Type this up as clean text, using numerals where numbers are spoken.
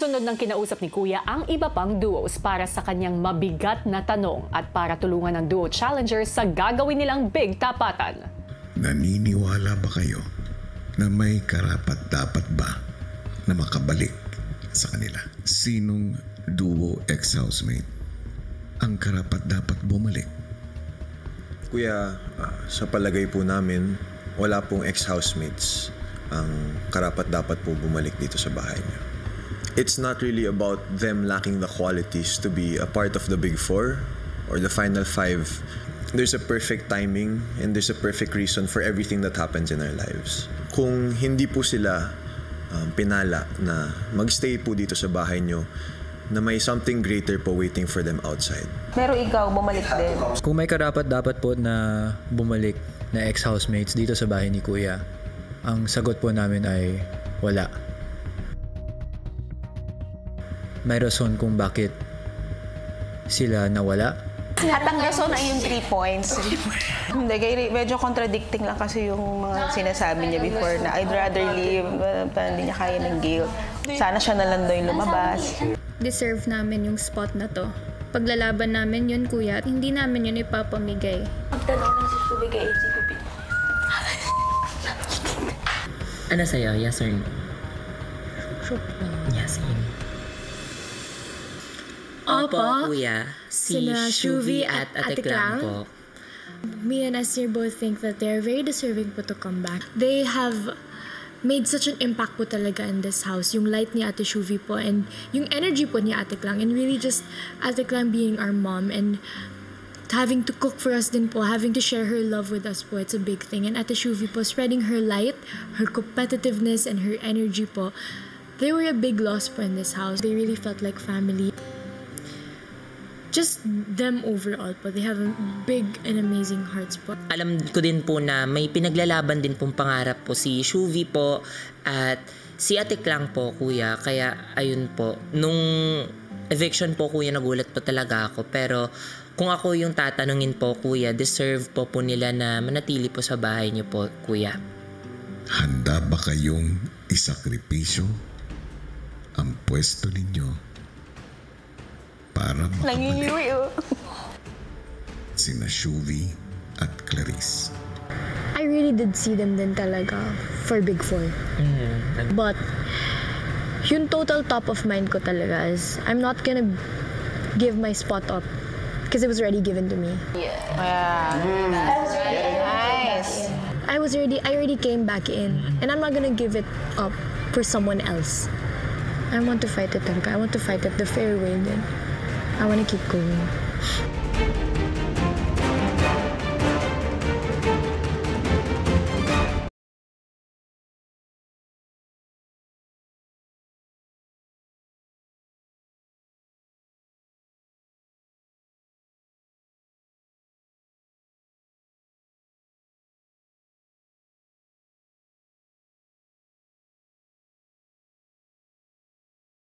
Kasunod ng kinausap ni Kuya ang iba pang duos para sa kanyang mabigat na tanong at para tulungan ng duo challengers sa gagawin nilang big tapatan. Naniniwala ba kayo na may karapat-dapat ba na makabalik sa kanila? Sinong duo ex-housemate ang karapat-dapat bumalik? Kuya, sa palagay po namin, wala pong ex-housemates ang karapat-dapat po bumalik dito sa bahay niyo. It's not really about them lacking the qualities to be a part of the Big Four or the Final Five. There's a perfect timing and there's a perfect reason for everything that happens in our lives. Kung hindi po sila pinala na magstay po dito sa bahay nyo, na may something greater po waiting for them outside. Pero ikaw, bumalik din. Kung may karapat-dapat po na bumalik na ex-housemates dito sa bahay ni Kuya, ang sagot po namin ay wala. May rason kung bakit sila nawala. At ang rason ay yung 3 points. Hindi, medyo contradicting lang kasi yung mga sinasabi niya before na I'd rather leave, parang hindi niya kaya ng guilt. Sana siya na lang daw yung lumabas. Deserve namin yung spot na to. Paglalaban namin yun, Kuya, at hindi namin yun ipapamigay. Magtanong lang si Shubi kay ACPP. Ano sa'yo? Yes or no? Yes or no? Opo, Kuya. Si Shuvi at Ate Klang po. Me and Esther both think that they're very deserving po to come back. They have made such an impact po talaga in this house. Yung light ni Ate Shuvi po and yung energy po ni Ate Klang. And really just Ate Klang being our mom and having to cook for us din po, having to share her love with us po. It's a big thing. And Ate Shuvi po spreading her light, her competitiveness, and her energy po. They were a big loss po in this house. They really felt like family. Just them overall po. They have big and amazing hearts po. Alam ko din po na may pinaglalaban din pong pangarap po si Shuvi po at si Ate Klang po, Kuya. Kaya ayun po, nung eviction po, Kuya, nagulat po talaga ako. Pero kung ako yung tatanungin po, Kuya, deserve po nila na manatili po sa bahay niyo po, Kuya. Handa ba kayong isakripisyo ang pwesto ninyo para makabalik sina Shuvi at Clarice? I really did see them din talaga for Big Four. But yung total top of mind ko talaga is I'm not gonna give my spot up because it was already given to me. Nice. I already came back in and I'm not gonna give it up for someone else. I want to fight it talaga. I want to fight it the fair way din. I want to keep going.